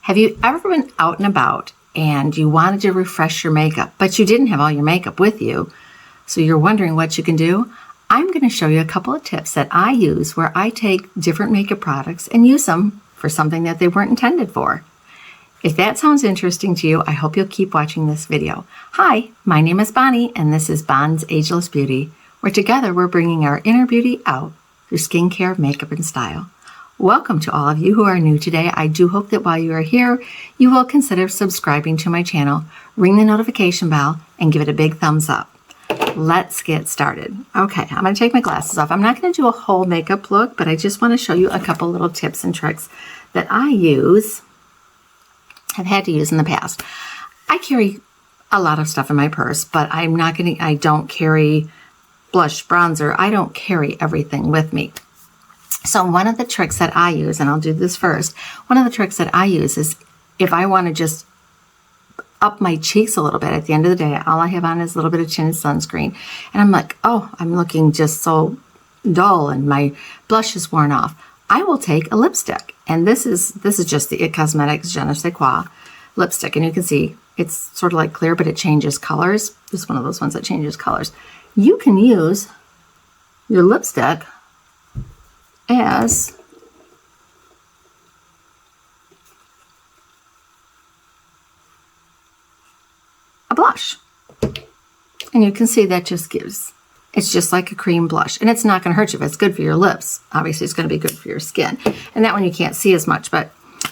Have you ever been out and about and you wanted to refresh your makeup, but you didn't have all your makeup with you, so you're wondering what you can do? I'm going to show you a couple of tips that I use where I take different makeup products and use them for something that they weren't intended for. If that sounds interesting to you, I hope you'll keep watching this video. Hi, my name is Bonnie, and this is Bonds Ageless Beauty, where together we're bringing our inner beauty out through skincare, makeup, and style. Welcome to all of you who are new today. I do hope that while you are here, you will consider subscribing to my channel, ring the notification bell, and give it a big thumbs up. Let's get started. Okay, I'm going to take my glasses off. I'm not going to do a whole makeup look, but I just want to show you a couple little tips and tricks that I have had to use in the past. I carry a lot of stuff in my purse, but I don't carry blush, bronzer. I don't carry everything with me. So one of the tricks that I use, and I'll do this first, one of the tricks that I use is if I want to just up my cheeks a little bit at the end of the day, all I have on is a little bit of tinted sunscreen. And I'm like, oh, I'm looking just so dull and my blush is worn off. I will take a lipstick. And this is just the It Cosmetics Je ne sais quoi lipstick. And you can see it's sort of like clear, but it changes colors. This is one of those ones that changes colors. You can use your lipstick as a blush. And you can see that it's just like a cream blush. And it's not going to hurt you if it's good for your lips. Obviously, it's going to be good for your skin. And that one you can't see as much, but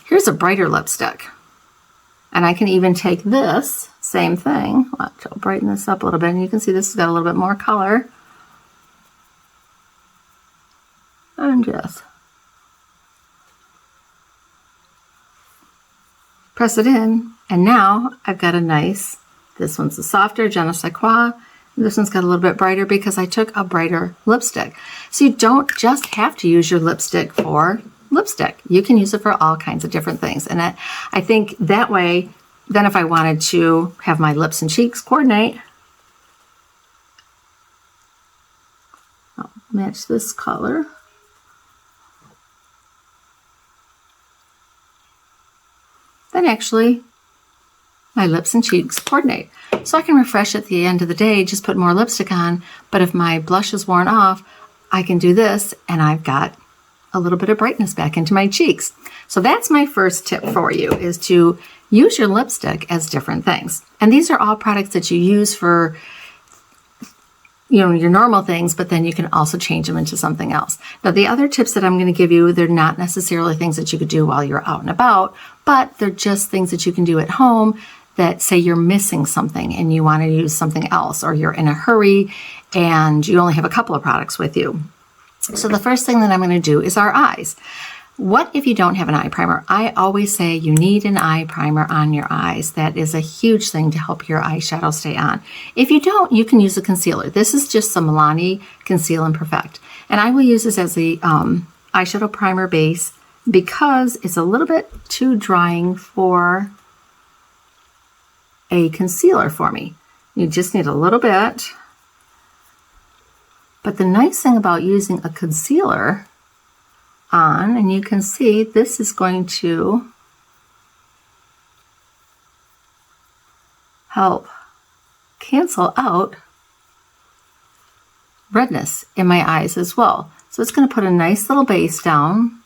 here's a brighter lipstick. And I can even take this, same thing. Watch, I'll brighten this up a little bit. And you can see this has got a little bit more color. And just press it in, and now I've got a nice, this one's a softer Je ne sais quoi, and this one's got a little bit brighter because I took a brighter lipstick. So you don't just have to use your lipstick for lipstick. You can use it for all kinds of different things. And I think that way, then if I wanted to have my lips and cheeks coordinate, I'll match this color. Then actually my lips and cheeks coordinate. So I can refresh at the end of the day, just put more lipstick on, but if my blush is worn off, I can do this and I've got a little bit of brightness back into my cheeks. So that's my first tip for you, is to use your lipstick as different things. And these are all products that you use for your normal things, but then you can also change them into something else. Now, the other tips that I'm going to give you, they're not necessarily things that you could do while you're out and about, but they're just things that you can do at home that say you're missing something and you want to use something else, or you're in a hurry and you only have a couple of products with you. So the first thing that I'm going to do is our eyes. What if you don't have an eye primer? I always say you need an eye primer on your eyes. That is a huge thing to help your eyeshadow stay on. If you don't, you can use a concealer. This is just some Milani Conceal and Perfect. And I will use this as the eyeshadow primer base because it's a little bit too drying for a concealer for me. You just need a little bit. But the nice thing about using a concealer on, and you can see this is going to help cancel out redness in my eyes as well. So it's going to put a nice little base down,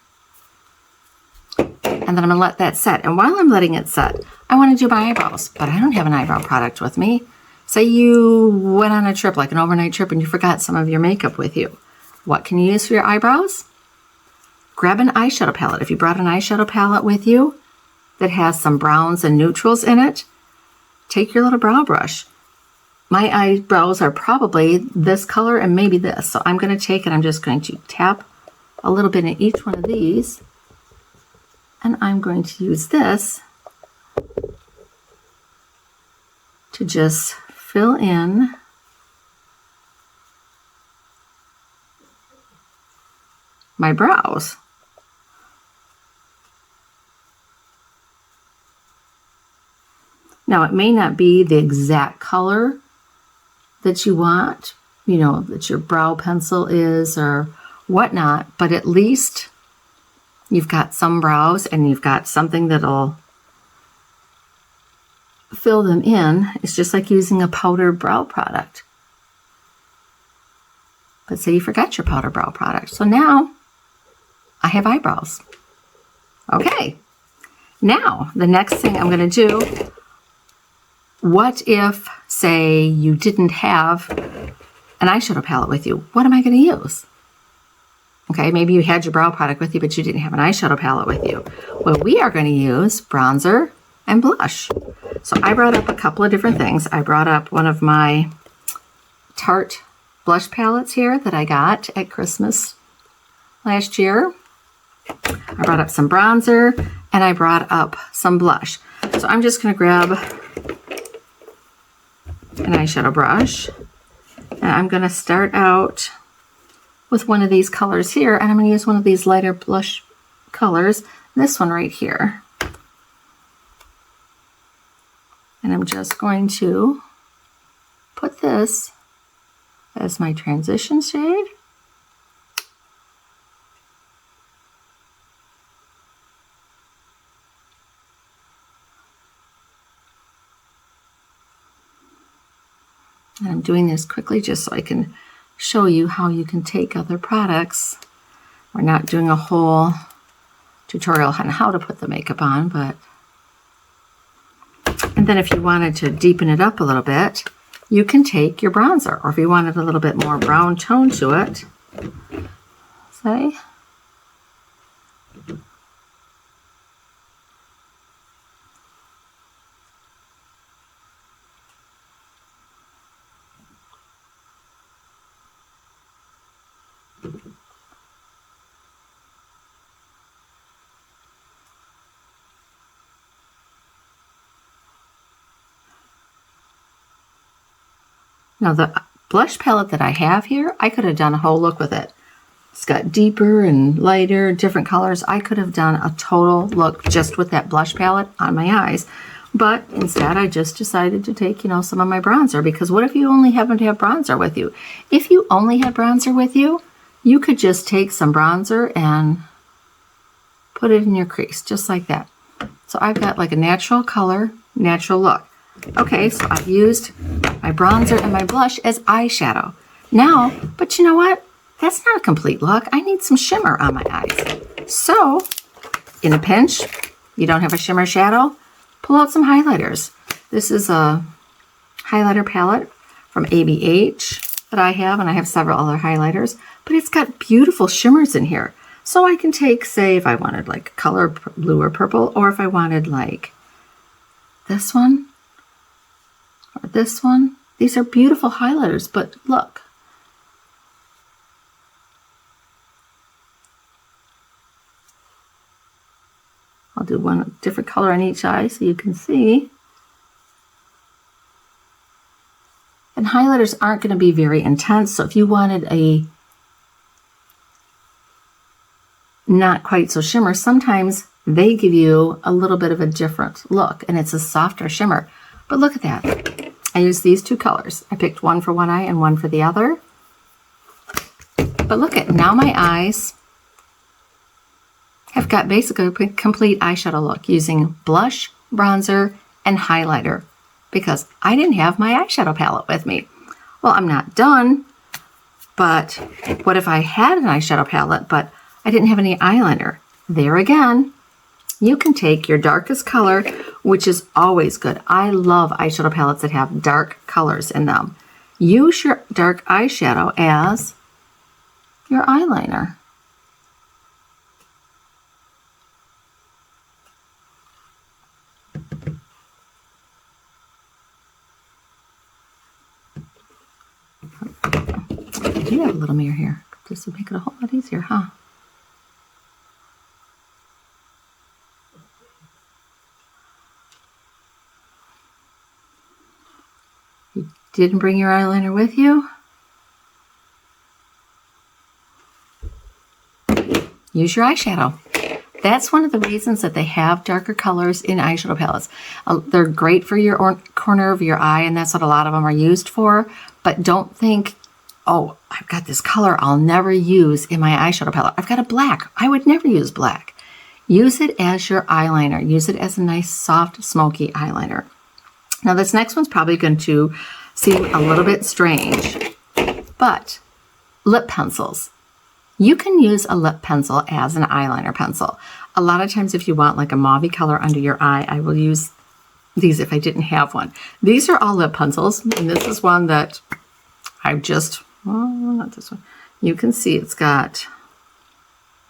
and then I'm going to let that set. And while I'm letting it set, I want to do my eyebrows, but I don't have an eyebrow product with me. Say you went on a trip, like an overnight trip, and you forgot some of your makeup with you. What can you use for your eyebrows? Grab an eyeshadow palette. If you brought an eyeshadow palette with you that has some browns and neutrals in it, take your little brow brush. My eyebrows are probably this color and maybe this. So I'm going to take it, I'm just going to tap a little bit in each one of these. And I'm going to use this to just fill in my brows. Now, it may not be the exact color that you want, that your brow pencil is or whatnot, but at least you've got some brows and you've got something that'll fill them in. It's just like using a powder brow product. But say you forgot your powder brow product. So now I have eyebrows. Okay. Now, the next thing I'm going to do, what if, say, you didn't have an eyeshadow palette with you? What am I going to use? Okay, maybe you had your brow product with you, but you didn't have an eyeshadow palette with you. Well, we are going to use bronzer and blush. So I brought up a couple of different things. I brought up one of my Tarte blush palettes here that I got at Christmas last year. I brought up some bronzer and I brought up some blush. So I'm just going to grab an eyeshadow brush and I'm going to start out with one of these colors here, and I'm going to use one of these lighter blush colors, this one right here. And I'm just going to put this as my transition shade. And I'm doing this quickly just so I can show you how you can take other products. We're not doing a whole tutorial on how to put the makeup on, but and then if you wanted to deepen it up a little bit, you can take your bronzer, or if you wanted a little bit more brown tone to it, say, now the blush palette that I have here, I could have done a whole look with it. It's got deeper and lighter, different colors. I could have done a total look just with that blush palette on my eyes. But instead, I just decided to take, some of my bronzer, because what if you only happen to have bronzer with you? If you only had bronzer with you, you could just take some bronzer and put it in your crease, just like that. So I've got like a natural color, natural look. Okay, so I've used my bronzer and my blush as eyeshadow. Now, but you know what? That's not a complete look. I need some shimmer on my eyes. So, in a pinch, you don't have a shimmer shadow, pull out some highlighters. This is a highlighter palette from ABH that I have, and I have several other highlighters, but it's got beautiful shimmers in here. So I can take, say, if I wanted like color blue or purple, or if I wanted like this one, or this one. These are beautiful highlighters, but look. I'll do one different color on each eye so you can see. And highlighters aren't going to be very intense, so if you wanted a not quite so shimmer, sometimes they give you a little bit of a different look, and it's a softer shimmer. But look at that. I used these two colors. I picked one for one eye and one for the other. But look at, now my eyes have got basically a complete eyeshadow look using blush, bronzer, and highlighter, because I didn't have my eyeshadow palette with me. Well, I'm not done, but what if I had an eyeshadow palette, but I didn't have any eyeliner? There again, you can take your darkest color, which is always good. I love eyeshadow palettes that have dark colors in them. Use your dark eyeshadow as your eyeliner. I do have a little mirror here. This would make it a whole lot easier, huh? You didn't bring your eyeliner with you? Use your eyeshadow. That's one of the reasons that they have darker colors in eyeshadow palettes. They're great for your corner of your eye, and that's what a lot of them are used for. But don't think, oh, I've got this color I'll never use in my eyeshadow palette. I've got a black. I would never use black. Use it as your eyeliner. Use it as a nice, soft, smoky eyeliner. Now this next one's probably going to seem a little bit strange, but lip pencils. You can use a lip pencil as an eyeliner pencil. A lot of times if you want like a mauve color under your eye, I will use these if I didn't have one. These are all lip pencils, and this is one that I've just, well, not this one. You can see it's got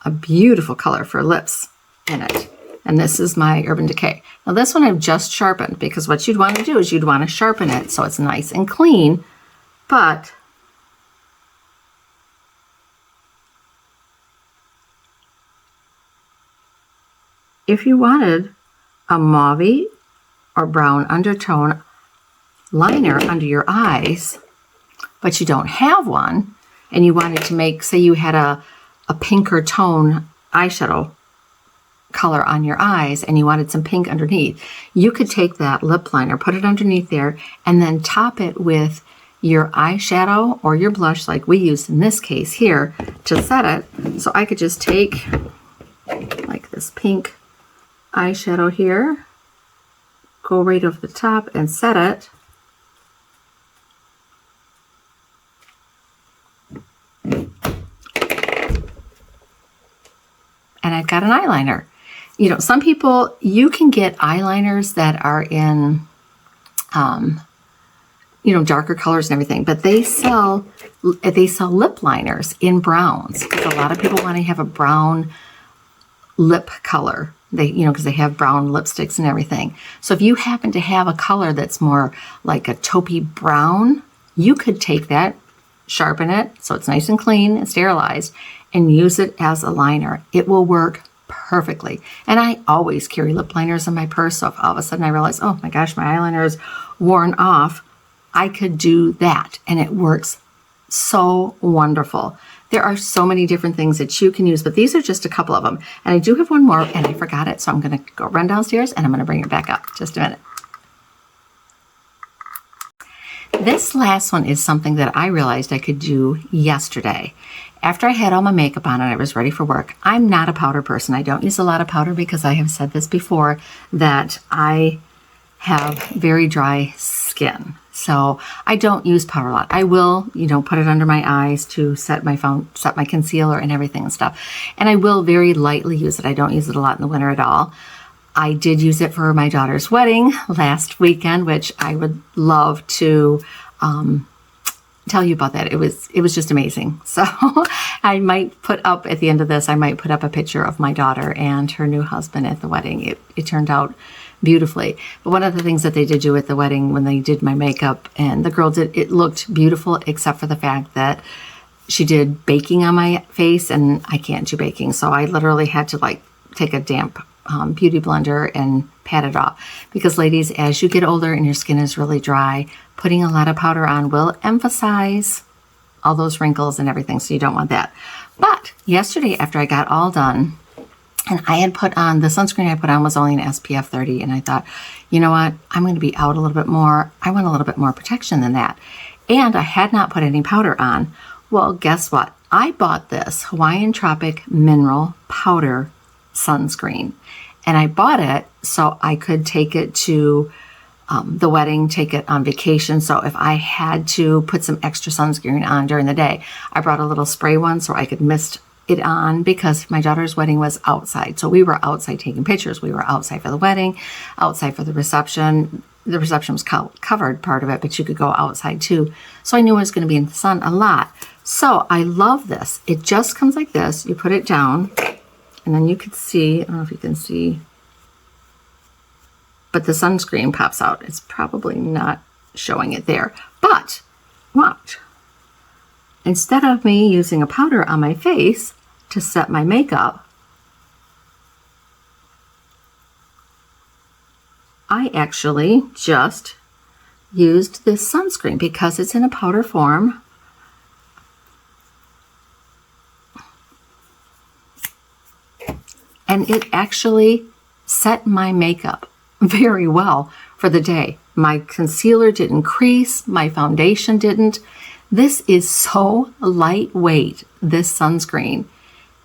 a beautiful color for lips in it. And this is my Urban Decay. Now this one I've just sharpened, because what you'd want to do is you'd want to sharpen it so it's nice and clean, but if you wanted a mauve or brown undertone liner under your eyes, but you don't have one, and you wanted to make, say you had a pinker tone eyeshadow color on your eyes and you wanted some pink underneath, you could take that lip liner, put it underneath there, and then top it with your eyeshadow or your blush like we used in this case here to set it. So I could just take like this pink eyeshadow here, go right over the top and set it. And I've got an eyeliner. You know, some people, you can get eyeliners that are in, you know, darker colors and everything, but they sell lip liners in browns, because a lot of people want to have a brown lip color. They, you know, because they have brown lipsticks and everything. So if you happen to have a color that's more like a taupey brown, you could take that, sharpen it so it's nice and clean and sterilized, and use it as a liner. It will work perfectly. And I always carry lip liners in my purse, so if all of a sudden I realize, oh my gosh, my eyeliner is worn off, I could do that, and it works so wonderful. There are so many different things that you can use, but these are just a couple of them. And I do have one more, and I forgot it, so I'm going to go run downstairs and I'm going to bring it back up. Just a minute. This last one is something that I realized I could do yesterday. After I had all my makeup on and I was ready for work, I'm not a powder person. I don't use a lot of powder because I have said this before, that I have very dry skin. So I don't use powder a lot. I will, you know, put it under my eyes to set my concealer and everything and stuff. And I will very lightly use it. I don't use it a lot in the winter at all. I did use it for my daughter's wedding last weekend, which I would love to tell you about that. It was just amazing. So I might put up at the end of this, I might put up a picture of my daughter and her new husband at the wedding. It turned out beautifully. But one of the things that they did do at the wedding when they did my makeup, and the girl did, it looked beautiful except for the fact that she did baking on my face, and I can't do baking. So I literally had to like take a damp beauty blender and pat it off. Because ladies, as you get older and your skin is really dry, putting a lot of powder on will emphasize all those wrinkles and everything, so you don't want that. But yesterday, after I got all done, and I had put on, the sunscreen I put on was only an SPF 30, and I thought, you know what, I'm going to be out a little bit more. I want a little bit more protection than that. And I had not put any powder on. Well, guess what? I bought this Hawaiian Tropic Mineral Powder sunscreen, and I bought it so I could take it to the wedding, take it on vacation. So if I had to put some extra sunscreen on during the day, I brought a little spray one so I could mist it on, because my daughter's wedding was outside. So we were outside taking pictures. We were outside for the wedding, outside for the reception. The reception was covered, part of it, but you could go outside too. So I knew I was going to be in the sun a lot. So I love this. It just comes like this. You put it down, and then you could see, I don't know if you can see, but the sunscreen pops out. It's probably not showing it there, but watch. Instead of me using a powder on my face to set my makeup, I actually just used this sunscreen because it's in a powder form. And it actually set my makeup very well for the day. My concealer didn't crease, my foundation didn't. This is so lightweight, this sunscreen.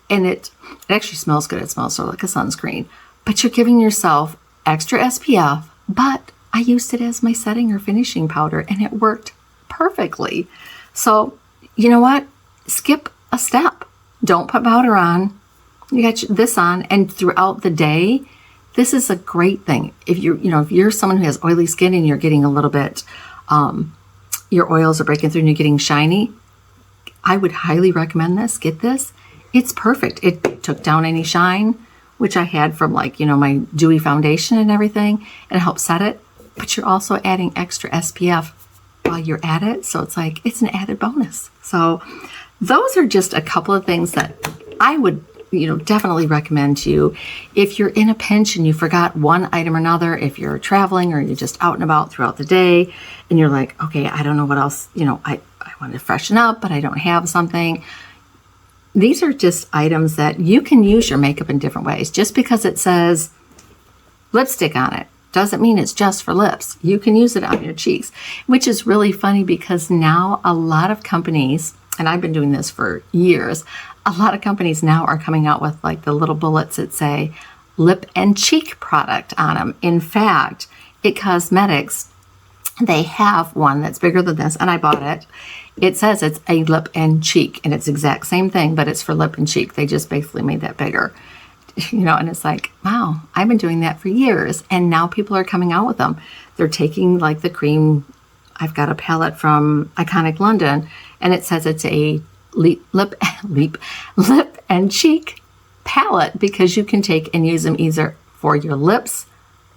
And it actually smells good. It smells sort of like a sunscreen. But you're giving yourself extra SPF, but I used it as my setting or finishing powder, and it worked perfectly. So, you know what? Skip a step. Don't put powder on. You got this on, and throughout the day, this is a great thing. If you're someone who has oily skin and you're getting a little bit, your oils are breaking through and you're getting shiny, I would highly recommend this. Get this. It's perfect. It took down any shine, which I had from my dewy foundation and everything, and it helps set it. But you're also adding extra SPF while you're at it. So it's an added bonus. So those are just a couple of things that I would definitely recommend to you. If you're in a pinch and you forgot one item or another, if you're traveling or you're just out and about throughout the day and you're like, okay, I don't know what else, I want to freshen up, but I don't have something. These are just items that you can use your makeup in different ways. Just because it says lipstick on it doesn't mean it's just for lips. You can use it on your cheeks, which is really funny because now a lot of companies, and I've been doing this for years, a lot of companies now are coming out with the little bullets that say lip and cheek product on them. In fact, It Cosmetics, they have one that's bigger than this, and I bought it. It says it's a lip and cheek, and it's the exact same thing, but it's for lip and cheek. They just basically made that bigger, and it's like, wow, I've been doing that for years, and now people are coming out with them. They're taking the cream. I've got a palette from Iconic London, and it says it's a lip and cheek palette, because you can take and use them either for your lips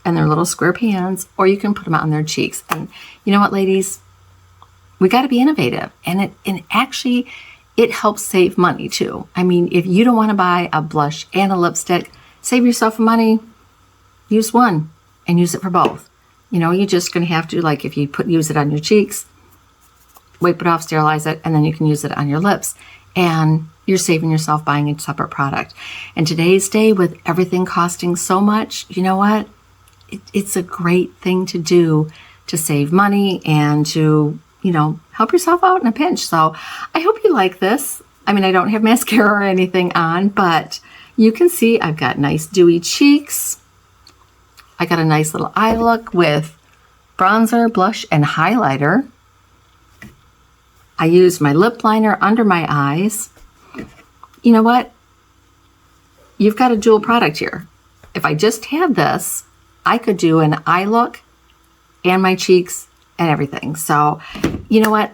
and their little square pans, or you can put them on their cheeks. And you know what, ladies? We got to be innovative, and actually it helps save money too. I mean, if you don't want to buy a blush and a lipstick, save yourself money. Use one and use it for both. You're just going to have to, if you use it on your cheeks, wipe it off, sterilize it, and then you can use it on your lips. And you're saving yourself buying a separate product. And today's day, with everything costing so much, you know what? It's a great thing to do to save money and to, help yourself out in a pinch. So I hope you like this. I mean, I don't have mascara or anything on, but you can see I've got nice dewy cheeks. I got a nice little eye look with bronzer, blush, and highlighter. I used my lip liner under my eyes. You know what? You've got a dual product here. If I just had this, I could do an eye look and my cheeks and everything. So, you know what?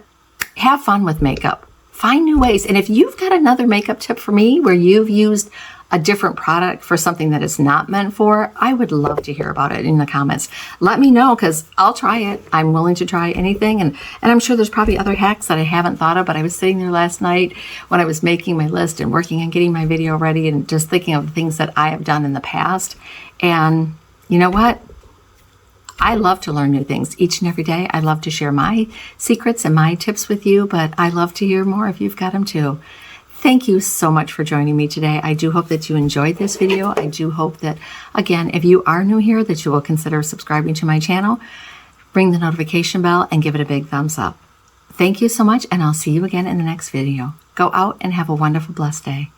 Have fun with makeup. Find new ways. And if you've got another makeup tip for me where you've used a different product for something that it's not meant for, I would love to hear about it in the comments. Let me know, because I'll try it. I'm willing to try anything. And I'm sure there's probably other hacks that I haven't thought of, but I was sitting there last night when I was making my list and working on getting my video ready and just thinking of things that I have done in the past. And you know what? I love to learn new things each and every day. I love to share my secrets and my tips with you, but I love to hear more if you've got them too. Thank you so much for joining me today. I do hope that you enjoyed this video. I do hope that, again, if you are new here, that you will consider subscribing to my channel, ring the notification bell, and give it a big thumbs up. Thank you so much, and I'll see you again in the next video. Go out and have a wonderful, blessed day.